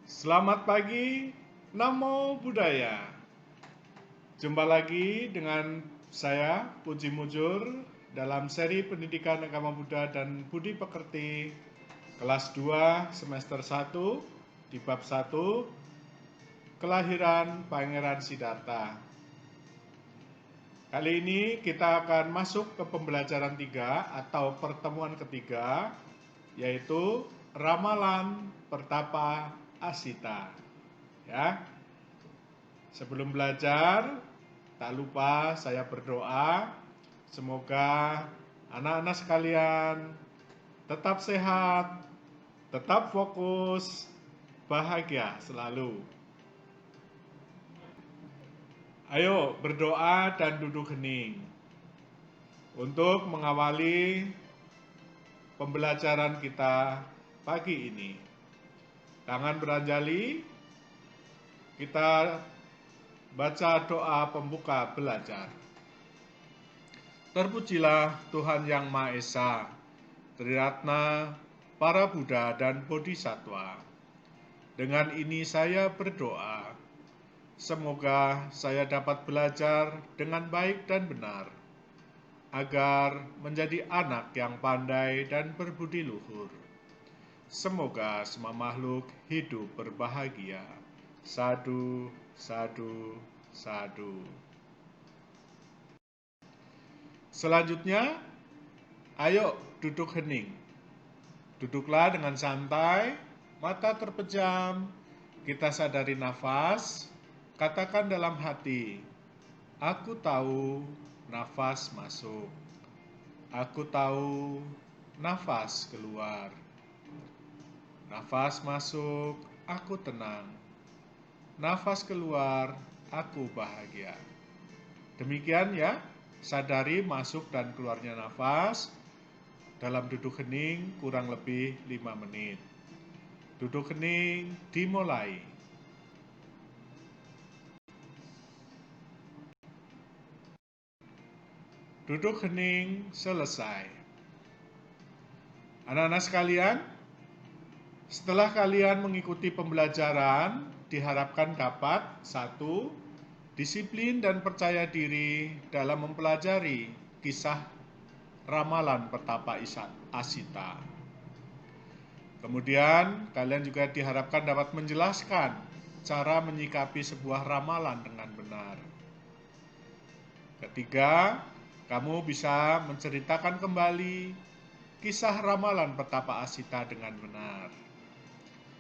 Selamat pagi, Namo Buddhaya. Jumpa lagi dengan saya, Puji Mujur, dalam seri pendidikan agama Buddha dan Budi Pekerti kelas 2 semester 1 di bab 1 Kelahiran Pangeran Siddhartha. Kali ini kita akan masuk ke pembelajaran 3 atau pertemuan ketiga, yaitu Ramalan Pertapa Asita. Ya. Sebelum belajar, tak lupa saya berdoa semoga anak-anak sekalian tetap sehat, tetap fokus, bahagia selalu. Ayo berdoa dan duduk hening untuk mengawali pembelajaran kita pagi ini. Tangan beranjali, kita baca doa pembuka belajar. Terpujilah Tuhan Yang Maha Esa, Triratna, para Buddha dan Bodhisattva. Dengan ini saya berdoa, semoga saya dapat belajar dengan baik dan benar, agar menjadi anak yang pandai dan berbudi luhur. Semoga semua makhluk hidup berbahagia. Sadu, sadu, sadu. Selanjutnya, ayo duduk hening. Duduklah dengan santai, mata terpejam, kita sadari nafas, katakan dalam hati, aku tahu nafas masuk, aku tahu nafas keluar. Nafas masuk, aku tenang. Nafas keluar, aku bahagia. Demikian ya, sadari masuk dan keluarnya nafas dalam duduk hening kurang lebih 5 menit. Duduk hening dimulai. Duduk hening selesai. Anak-anak sekalian, setelah kalian mengikuti pembelajaran, diharapkan dapat 1. Disiplin dan percaya diri dalam mempelajari kisah Ramalan Pertapa Asita. Kemudian, kalian juga diharapkan dapat menjelaskan cara menyikapi sebuah ramalan dengan benar. Ketiga, kamu bisa menceritakan kembali kisah ramalan Pertapa Asita dengan benar.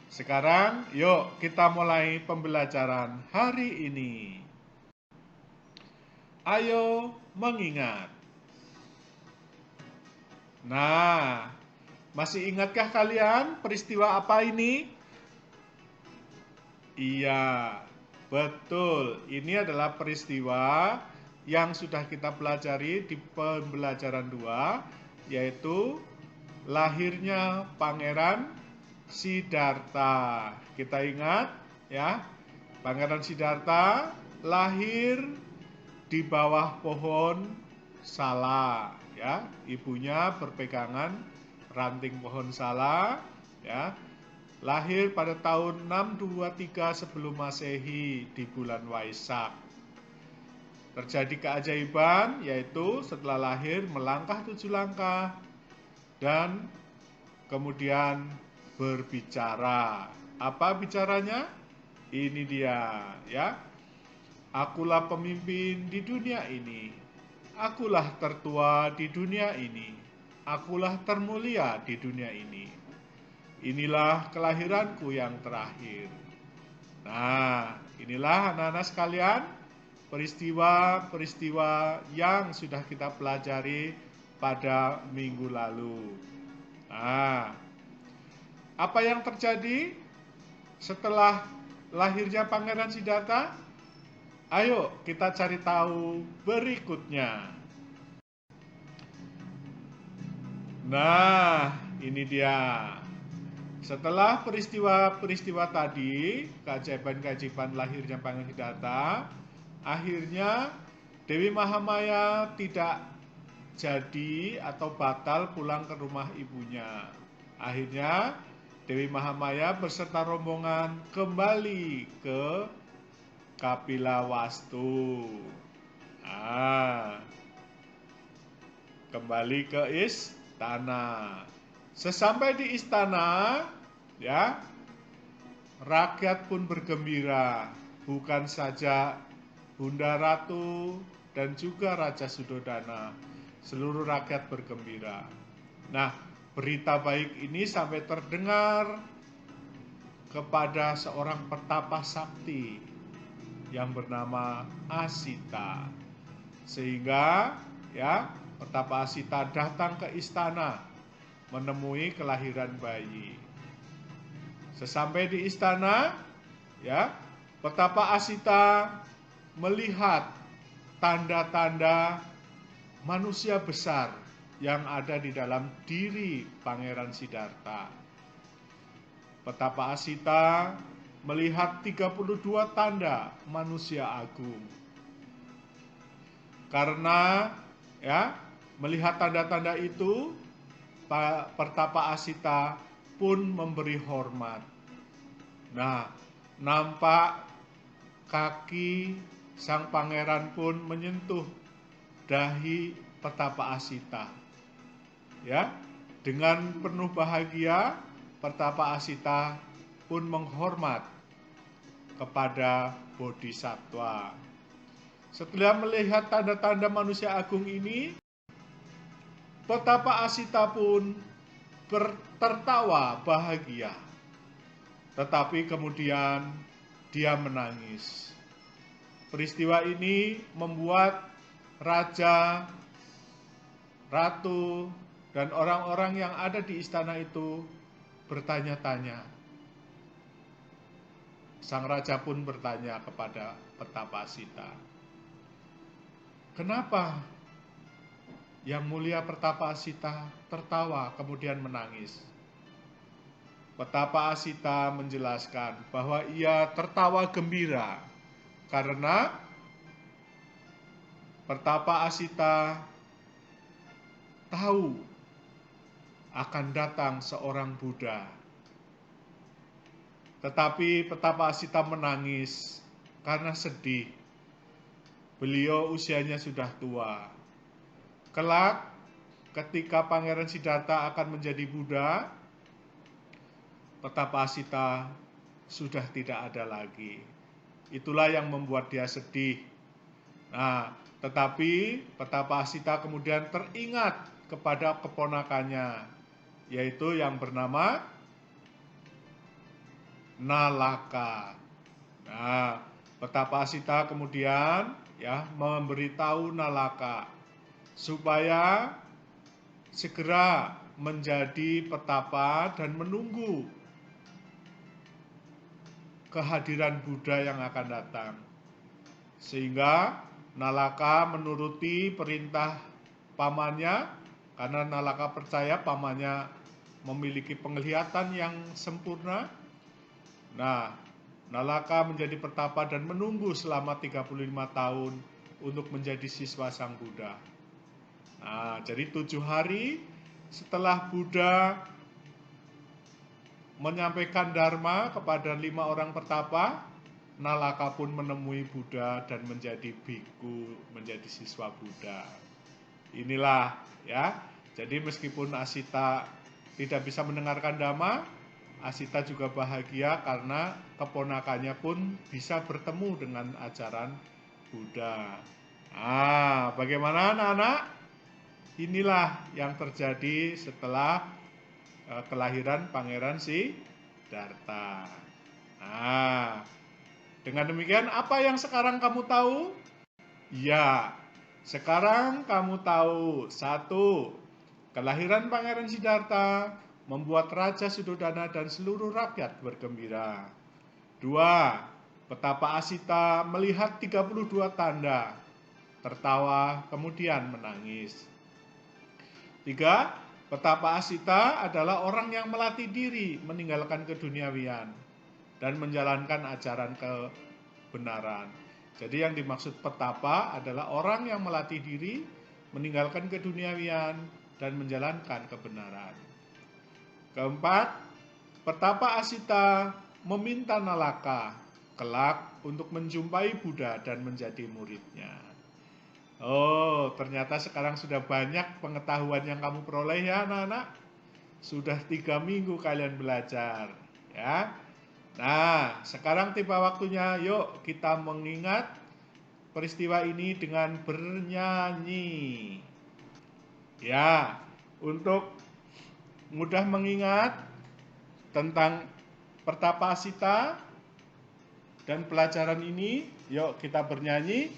Sekarang, yuk kita mulai pembelajaran hari ini. Ayo mengingat. Nah, masih ingatkah kalian peristiwa apa ini? Iya, betul. Ini adalah peristiwa yang sudah kita pelajari di pembelajaran 2, yaitu lahirnya Pangeran Siddhartha. Kita ingat ya, Pangeran Siddhartha lahir di bawah pohon sala, ya. Ibunya berpegangan ranting pohon sala, ya. Lahir pada tahun 623 sebelum Masehi di bulan Waisak. Terjadi keajaiban, yaitu setelah lahir melangkah 7 langkah dan kemudian berbicara. Apa bicaranya? Ini dia, ya. Akulah pemimpin di dunia ini. Akulah tertua di dunia ini. Akulah termulia di dunia ini. Inilah kelahiranku yang terakhir. Nah, inilah anak-anak sekalian, peristiwa-peristiwa yang sudah kita pelajari pada minggu lalu. Nah, apa yang terjadi setelah lahirnya Pangeran Siddhartha? Ayo kita cari tahu berikutnya. Nah, ini dia. Setelah peristiwa-peristiwa tadi, keajaiban-keajaiban lahirnya Pangeran Siddhartha, akhirnya Dewi Mahamaya tidak jadi atau batal pulang ke rumah ibunya. Akhirnya Dewi Mahamaya beserta rombongan kembali ke Kapilawastu. Kembali ke istana. Sesampai di istana, ya, rakyat pun bergembira. Bukan saja Bunda Ratu dan juga Raja Sudodana, seluruh rakyat bergembira. Nah, berita baik ini sampai terdengar kepada seorang petapa sakti yang bernama Asita. Sehingga ya, petapa Asita datang ke istana menemui kelahiran bayi. Sesampai di istana, ya, petapa Asita melihat tanda-tanda manusia besar yang ada di dalam diri Pangeran Siddhartha. Petapa Asita melihat 32 tanda manusia agung. Karena ya, melihat tanda-tanda itu, Pertapa Asita pun memberi hormat. Nah, nampak kaki sang pangeran pun menyentuh dahi Pertapa Asita. Ya, dengan penuh bahagia, Pertapa Asita pun menghormat kepada Bodhisattva. Setelah melihat tanda-tanda manusia agung ini, Pertapa Asita pun tertawa bahagia. Tetapi kemudian dia menangis. Peristiwa ini membuat raja, ratu, dan orang-orang yang ada di istana itu bertanya-tanya. Sang raja pun bertanya kepada Pertapa Asita, "Kenapa Yang Mulia Pertapa Asita tertawa kemudian menangis?" Pertapa Asita menjelaskan bahwa ia tertawa gembira karena Pertapa Asita tahu akan datang seorang Buddha. Tetapi Pertapa Asita menangis karena sedih. Beliau usianya sudah tua. Kelak ketika Pangeran Siddhartha akan menjadi Buddha, Pertapa Asita sudah tidak ada lagi. Itulah yang membuat dia sedih. Nah, tetapi Pertapa Asita kemudian teringat kepada keponakannya, yaitu yang bernama Nalaka. Nah, Pertapa Asita kemudian ya memberitahu Nalaka supaya segera menjadi petapa dan menunggu kehadiran Buddha yang akan datang. Sehingga Nalaka menuruti perintah pamannya, karena Nalaka percaya pamannya memiliki penglihatan yang sempurna. Nah, Nalaka menjadi petapa dan menunggu selama 35 tahun untuk menjadi siswa Sang Buddha. Nah, jadi 7 hari setelah Buddha menyampaikan Dharma kepada 5 orang petapa, Nalaka pun menemui Buddha dan menjadi bhikkhu, menjadi siswa Buddha. Inilah ya. Jadi meskipun Asita tidak bisa mendengarkan Dhamma, Asita juga bahagia karena keponakannya pun bisa bertemu dengan ajaran Buddha. Nah, bagaimana anak-anak? Inilah yang terjadi setelah kelahiran Pangeran Siddhartha. Nah, dengan demikian apa yang sekarang kamu tahu? Ya, sekarang kamu tahu. 1. Kelahiran Pangeran Siddhartha membuat Raja Sudodana dan seluruh rakyat bergembira. 2. Petapa Asita melihat 32 tanda, tertawa kemudian menangis. 3. Petapa Asita adalah orang yang melatih diri meninggalkan keduniawian dan menjalankan ajaran kebenaran. Jadi yang dimaksud petapa adalah orang yang melatih diri meninggalkan keduniawian dan menjalankan kebenaran. 4. Petapa Asita meminta Nalaka kelak untuk menjumpai Buddha dan menjadi muridnya. Oh, ternyata sekarang sudah banyak pengetahuan yang kamu peroleh ya anak-anak. Sudah 3 minggu kalian belajar ya. Nah, sekarang tiba waktunya yuk kita mengingat peristiwa ini dengan bernyanyi. Ya, untuk mudah mengingat tentang Pertapa Asita dan pelajaran ini, yuk kita bernyanyi.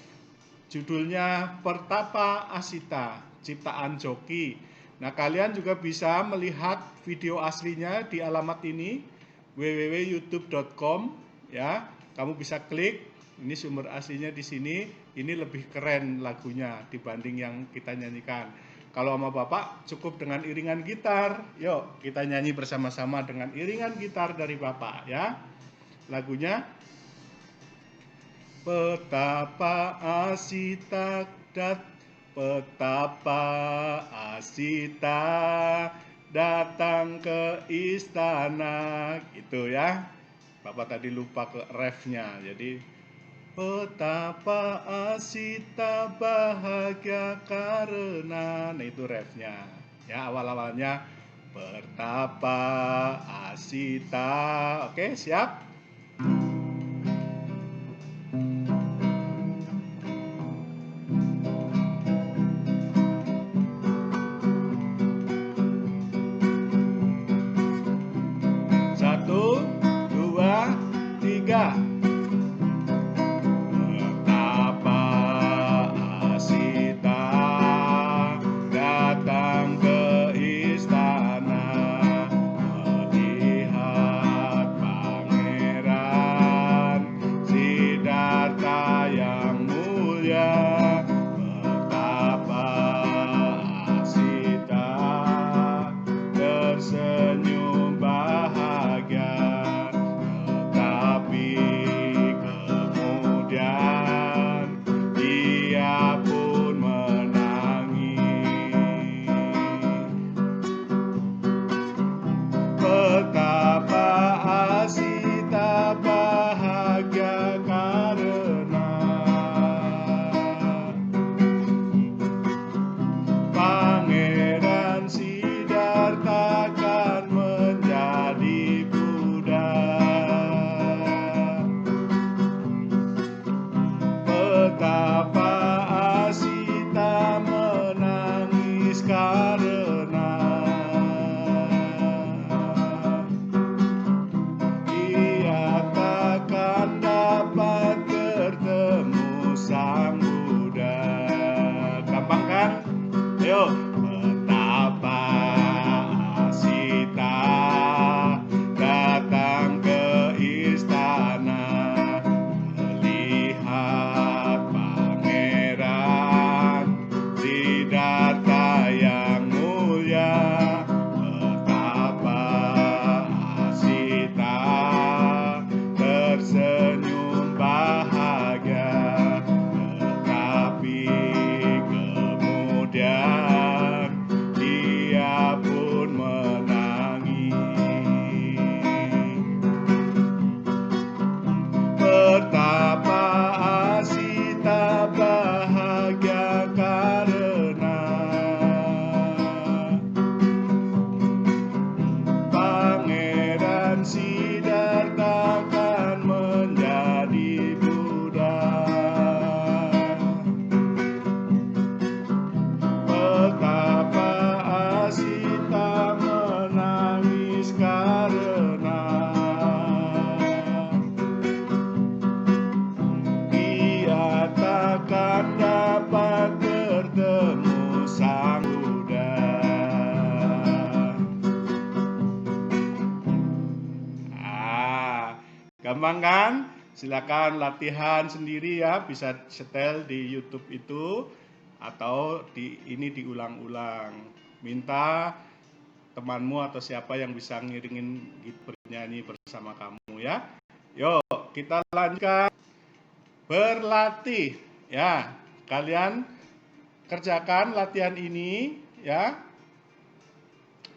Judulnya Pertapa Asita, ciptaan Joki. Nah, kalian juga bisa melihat video aslinya di alamat ini www.youtube.com ya. Kamu bisa klik, ini sumber aslinya di sini. Ini lebih keren lagunya dibanding yang kita nyanyikan. Kalau sama Bapak cukup dengan iringan gitar. Yuk, kita nyanyi bersama-sama dengan iringan gitar dari Bapak ya. Lagunya Petapa Asita Petapa Asita datang ke istana, gitu ya. Bapak tadi lupa ke refnya, jadi Petapa Asita bahagia karena, nah itu refnya. Ya, awal-awalnya Pertapa Asita. Oke, siap? Satu, dua, tiga. Petapa Asita datang ke istana melihat pangeran Siddhartha yang mulia. Petapa Asita tersenyum bahagia, tetapi kemudian dia pun menangis. Petapa Asita bahagia karena Pangeran Siddhartha akan menjadi Buddha. Petapa Asita menangis karena ia takkan dapat bertemu Sang Buddha. Gampang kan? Ayo. Petapa Asita datang ke istana melihat pangeran Siddhartha yang mulia. Petapa Asita tersenyum bahagia, tetapi kemudian dia pun menangis. Petapa Asita bahagia karena Pangeran Siddhartha akan menjadi Buddha. Petapa Asita menangis karena ia takkan dapat bertemu Sang Buddha. Gampang kan? Silakan latihan sendiri ya, bisa setel di YouTube itu atau ini diulang-ulang. Minta temanmu atau siapa yang bisa ngiringin bernyanyi bersama kamu ya. Yuk, kita lanjutkan berlatih ya. Kalian kerjakan latihan ini ya.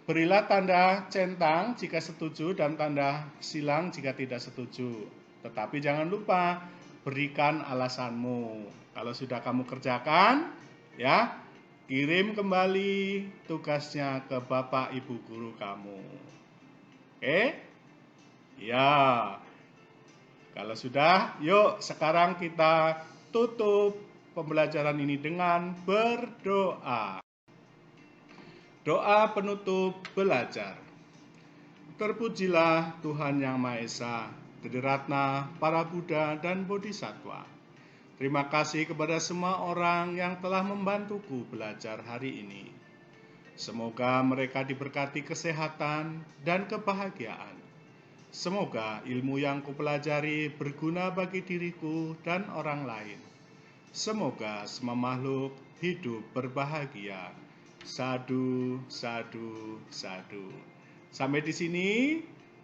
Berilah tanda centang jika setuju dan tanda silang jika tidak setuju. Tetapi jangan lupa berikan alasanmu. Kalau sudah kamu kerjakan, ya, kirim kembali tugasnya ke Bapak Ibu guru kamu. Oke? Ya. Kalau sudah, yuk sekarang kita tutup pembelajaran ini dengan berdoa. Doa penutup belajar. Terpujilah Tuhan Yang Maha Esa, Triratna, para Buddha dan Bodhisattva. Terima kasih kepada semua orang yang telah membantuku belajar hari ini. Semoga mereka diberkati kesehatan dan kebahagiaan. Semoga ilmu yang kupelajari berguna bagi diriku dan orang lain. Semoga semua makhluk hidup berbahagia. Sadu, sadu, sadu. Sampai di sini.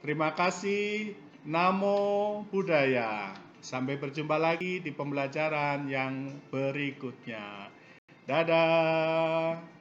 Terima kasih. Namo Buddhaya. Sampai berjumpa lagi di pembelajaran yang berikutnya. Dadah.